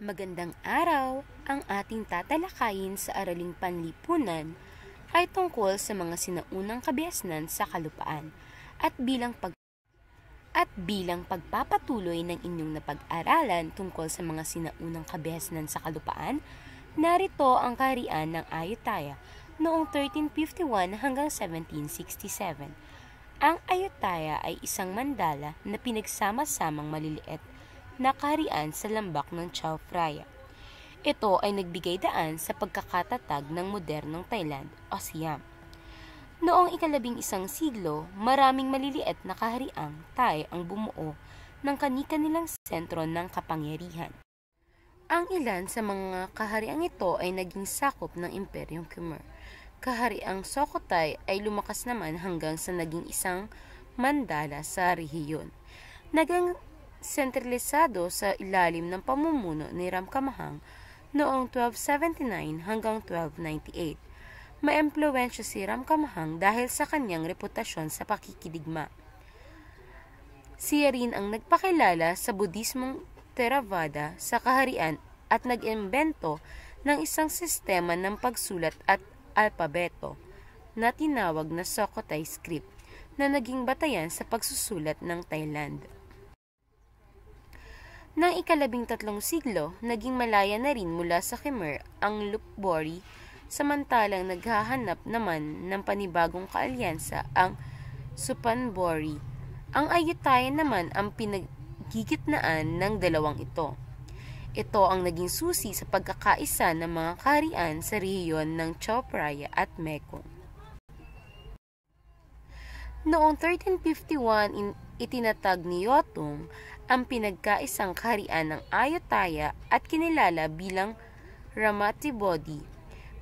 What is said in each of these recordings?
Magandang araw! Ang ating tatalakayin sa Araling Panlipunan ay tungkol sa mga sinaunang kabihasnan sa kalupaan at bilang pagpapatuloy ng inyong napag-aralan tungkol sa mga sinaunang kabihasnan sa kalupaan, narito ang kaharian ng Ayutthaya noong 1351 hanggang 1767. Ang Ayutthaya ay isang mandala na pinagsama-samang maliliit na kaharian sa lambak ng Chao Phraya. Ito ay nagbigay daan sa pagkakatatag ng modernong Thailand o Siam. Noong ika-11 siglo, maraming maliliit na kahariang Thai ang bumuo ng kani-kanilang sentro ng kapangyarihan. Ang ilan sa mga kahariang ito ay naging sakop ng Imperyong Khmer. Kahariang Sukhothai ay lumakas naman hanggang sa naging isang mandala sa rehiyon. Naging sentralisado sa ilalim ng pamumuno ni Ramkhamhaeng noong 1279 hanggang 1298. Maimpluwensya si Ramkhamhaeng dahil sa kanyang reputasyon sa pakikidigma. Siya rin ang nagpakilala sa Budismong Theravada sa kaharian at nag-imbento ng isang sistema ng pagsulat at alpabeto na tinawag na Sukhothai script na naging batayan sa pagsusulat ng Thailand. Nang ika-13 siglo, naging malaya na rin mula sa Khmer ang Lopburi, samantalang naghahanap naman ng panibagong kaalyansa ang Suphanburi. Ang Ayutthaya naman ang pinagigitnaan ng dalawang ito. Ito ang naging susi sa pagkakaisa ng mga kaharian sa rehiyon ng Chao Phraya at Mekong. Noong 1351, itinatag ni Yotong ang pinagkaisang kaharian ng Ayutthaya at kinilala bilang Ramathibodi.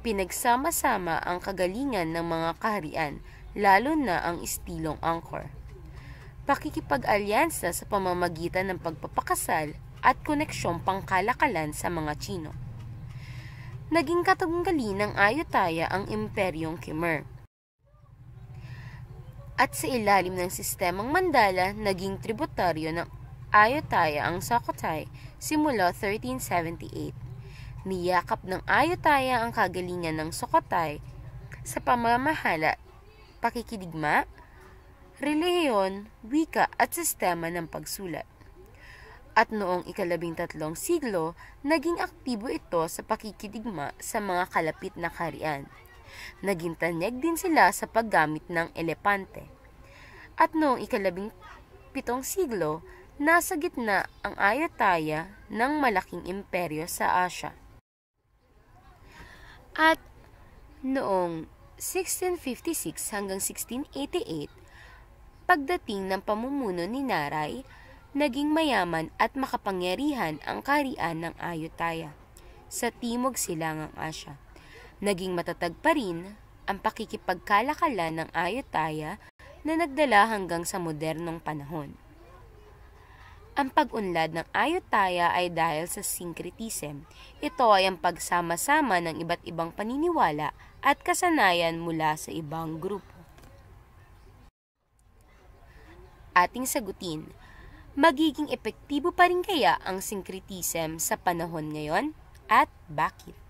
Pinagsama-sama ang kagalingan ng mga kaharian, lalo na ang istilong Angkor. Pakikipag-alyansa sa pamamagitan ng pagpapakasal at koneksyong pangkalakalan sa mga Tsino. Naging katunggali ng Ayutthaya ang Imperyong Khmer. At sa ilalim ng sistemang mandala, naging tributaryo ng Ayutthaya ang Sukhothai simula 1378. Niyakap ng Ayutthaya ang kagalingan ng Sukhothai sa pamamahala, pakikidigma, relihiyon, wika at sistema ng pagsulat. At noong ika-13 siglo, naging aktibo ito sa pakikidigma sa mga kalapit na kaharian. Naging tanyag din sila sa paggamit ng elepante. At noong ika-17 siglo, nasa gitna ang Ayutthaya ng malaking imperyo sa Asya. At noong 1656 hanggang 1688, pagdating ng pamumuno ni Narai, naging mayaman at makapangyarihan ang kaharian ng Ayutthaya sa Timog Silangang Asya. Naging matatag pa rin ang pakikipagkalakalan ng Ayutthaya na nagdala hanggang sa modernong panahon. Ang pag-unlad ng Ayutthaya ay dahil sa syncretism. Ito ay ang pagsama-sama ng iba't ibang paniniwala at kasanayan mula sa ibang grupo. Ating sagutin, magiging epektibo pa rin kaya ang syncretism sa panahon ngayon at bakit?